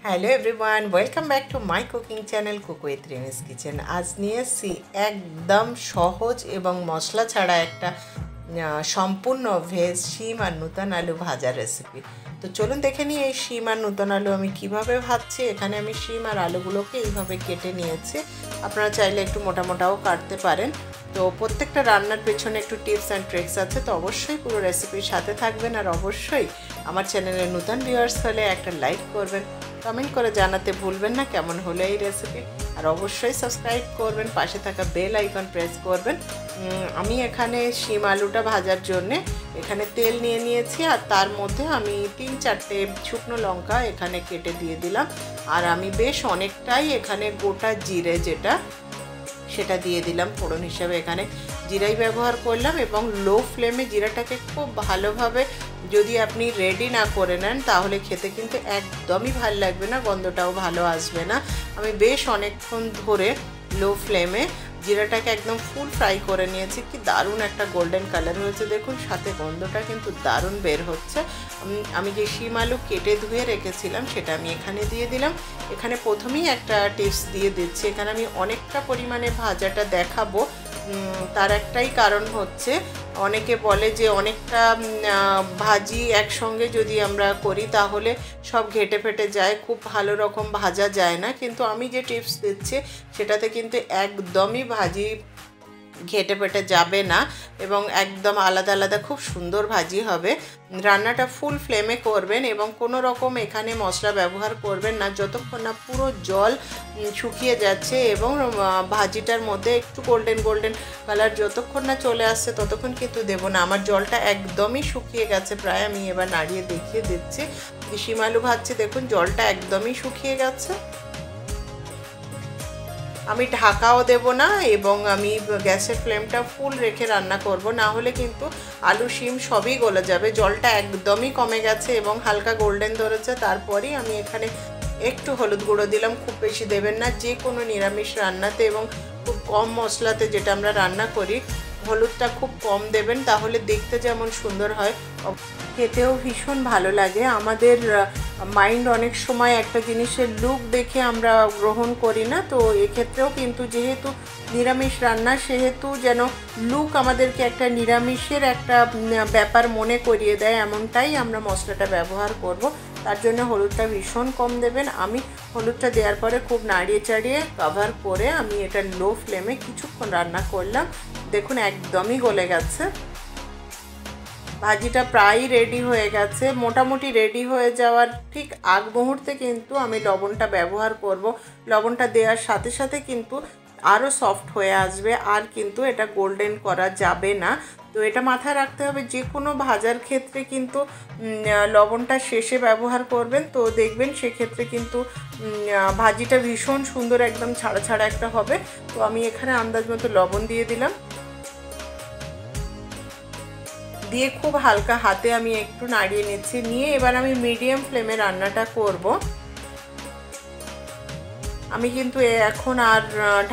Hello everyone, welcome back to my cooking channel cook with রিমিস kitchen. আজ নিয়ে এসেছি একদম সহজ এবং মশলা ছাড়া একটা সম্পূর্ণ ভেজ শিম আর নূতন আলু ভাজার রেসিপি। তো চলুন দেখে নিই এই শিম আর নূতন আলু আমি কিভাবে ভাজছি। এখানে আমি শিম আর আলুগুলোকে এইভাবে কেটে নিয়েছি। আপনারা চাইলে একটু মোটা মোটাও কাটতে পারেন। তো প্রত্যেকটা রান্নার পেছনে একটু টিপস অ্যান্ড ট্রিক্স আছে, তো অবশ্যই পুরো রেসিপির সাথে থাকবেন। আর অবশ্যই আমার চ্যানেলে নতুন ভিউয়ার্স হলে একটা লাইক করবেন, কমেন্ট করে জানাতে ভুলবেন না কেমন হলো এই রেসিপি। আর অবশ্যই সাবস্ক্রাইব করবেন, পাশে থাকা বেল আইকন প্রেস করবেন। আমি এখানে শিম আলুটা ভাজার জন্যে এখানে তেল নিয়ে নিয়েছি, আর তার মধ্যে আমি 3-4টে শুকনো লঙ্কা এখানে কেটে দিয়ে দিলাম। আর আমি বেশ অনেকটাই এখানে গোটা জিরে সেটা দিয়ে দিলাম ফোড়ন হিসাবে। এখানে জিরাই ব্যবহার করলাম এবং লো ফ্লেমে জিরাটাকে খুব ভালোভাবে যদি আপনি রেডি না করে নেন তাহলে খেতে কিন্তু একদমই ভালো লাগবে না, গন্ধটাও ভালো আসবে না। আমি বেশ অনেকক্ষণ ধরে লো ফ্লেমে জিরাটাকে একদম ফুল ফ্রাই করে নিয়েছি। কি দারুণ একটা গোল্ডেন কালার হয়েছে দেখুন, সাথে গন্ধটা কিন্তু দারুণ বের হচ্ছে। আমি যে শিম আলু কেটে ধুয়ে রেখেছিলাম সেটা আমি এখানে দিয়ে দিলাম। এখানে প্রথমেই একটা টিপস দিয়ে দিচ্ছি, এখানে আমি অনেকটা পরিমাণে ভাজাটা দেখাবো। তার একটাই কারণ হচ্ছে অনেকে বলে যে অনেকটা ভাজি একসঙ্গে যদি আমরা করি তাহলে সব ঘেটে ফেটে যায়, খুব ভালো রকম ভাজা যায় না। কিন্তু আমি যে টিপস দিচ্ছি সেটাতে কিন্তু একদমই ভাজি ঘেটে পেটে যাবে না এবং একদম আলাদা আলাদা খুব সুন্দর ভাজি হবে। রান্নাটা ফুল ফ্লেমে করবেন এবং কোনো রকম এখানে মশলা ব্যবহার করবেন না যতক্ষণ না পুরো জল শুকিয়ে যাচ্ছে এবং ভাজিটার মধ্যে একটু গোল্ডেন কালার যতক্ষণ না চলে আসছে ততক্ষণ কিন্তু দেবো না। আমার জলটা একদমই শুকিয়ে গেছে প্রায়। আমি এবার নাড়িয়ে দেখিয়ে দিচ্ছি। শিম আলু ভাজছি, দেখুন জলটা একদমই শুকিয়ে গেছে। আমি ঢাকাও দেব না এবং আমি গ্যাসের ফ্লেমটা ফুল রেখে রান্না করব, না হলে কিন্তু আলু শিম সবই গলে যাবে। জলটা একদমই কমে গেছে এবং হালকা গোল্ডেন ধরেছে। তারপরেই আমি এখানে একটু হলুদ গুঁড়ো দিলাম, খুব বেশি দেবেন না। যে কোনো নিরামিষ রান্নাতে এবং খুব কম মশলাতে যেটা আমরা রান্না করি হলুদটা খুব কম দেবেন, তাহলে দেখতে যেমন সুন্দর হয় খেতেও ভীষণ ভালো লাগে। আমাদের মাইন্ড অনেক সময় একটা জিনিসের লুক দেখে আমরা গ্রহণ করি না, তো এক্ষেত্রেও কিন্তু যেহেতু নিরামিষ রান্না সেহেতু যেন লুক আমাদেরকে একটা নিরামিষের একটা ব্যাপার মনে করিয়ে দেয়, এমনটাই আমরা মশলাটা ব্যবহার করব। তার জন্য হলুদটা ভীষণ কম দেবেন। আমি হলুদটা দেওয়ার পরে খুব নাড়িয়ে চাড়িয়ে কভার করে আমি এটা লো ফ্লেমে কিছুক্ষণ রান্না করলাম। দেখুন একদমই গলে গেছে, ভাজিটা প্রায় রেডি হয়ে গেছে। মোটামুটি রেডি হয়ে যাওয়ার ঠিক আগ মুহূর্তে কিন্তু আমি লবণটা ব্যবহার করব। লবণটা দেওয়ার সাথে সাথে কিন্তু আরও সফট হয়ে আসবে, আর কিন্তু এটা গোল্ডেন করা যাবে না। তো এটা মাথায় রাখতে হবে, যে কোনো ভাজার ক্ষেত্রে কিন্তু লবণটা শেষে ব্যবহার করবেন, তো দেখবেন সেক্ষেত্রে কিন্তু ভাজিটা ভীষণ সুন্দর একদম ছাড়া ছাড়া একটা হবে। তো আমি এখানে আন্দাজ মতো লবণ দিয়ে দিলাম, দিয়ে খুব হালকা হাতে আমি একটু নাড়িয়ে নিচ্ছি। নিয়ে এবার আমি মিডিয়াম ফ্লেমে রান্নাটা করব। আমি কিন্তু এখন আর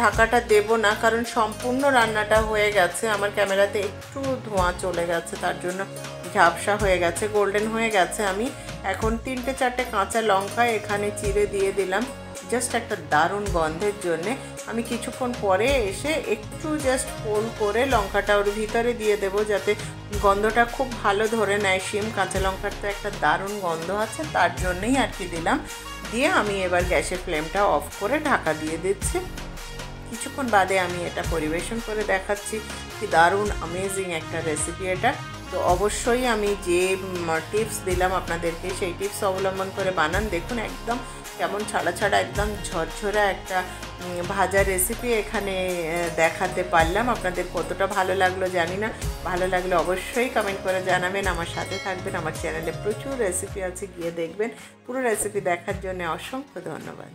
ঢাকাটা দেব না, কারণ সম্পূর্ণ রান্নাটা হয়ে গেছে। আমার ক্যামেরাতে একটু ধোঁয়া চলে গেছে, তার জন্য ঝাপসা হয়ে গেছে, গোল্ডেন হয়ে গেছে। আমি এখন 3-4টে কাঁচা লঙ্কা এখানে চিড়ে দিয়ে দিলাম জাস্ট একটা দারুণ গন্ধের জন্যে। আমি কিছুক্ষণ পরে এসে একটু জাস্ট ফোল্ড করে লঙ্কাটা ওর ভিতরে দিয়ে দেবো যাতে গন্ধটা খুব ভালো ধরে নেয়। শিম কাঁচা লঙ্কার তো একটা দারুণ গন্ধ আছে, তার জন্যই আর কি দিলাম। দিয়ে আমি এবার গ্যাসের ফ্লেমটা অফ করে ঢাকা দিয়ে দিচ্ছি। কিছুক্ষণ বাদে আমি এটা পরিবেশন করে দেখাচ্ছি। কি দারুণ অ্যামেজিং একটা রেসিপি এটা। তো অবশ্যই আমি যে টিপস দিলাম আপনাদেরকে সেই টিপস অবলম্বন করে বানান। দেখুন একদম কেমন ছাড়া ছাড়া একদম ঝরঝরা একটা ভাজা রেসিপি এখানে দেখাতে পারলাম। আপনাদের কতটা ভালো লাগলো জানি না, ভালো লাগলে অবশ্যই কমেন্ট করে জানাবেন, আমার সাথে থাকবেন। আমার চ্যানেলে প্রচুর রেসিপি আছে, গিয়ে দেখবেন। পুরো রেসিপি দেখার জন্য অসংখ্য ধন্যবাদ।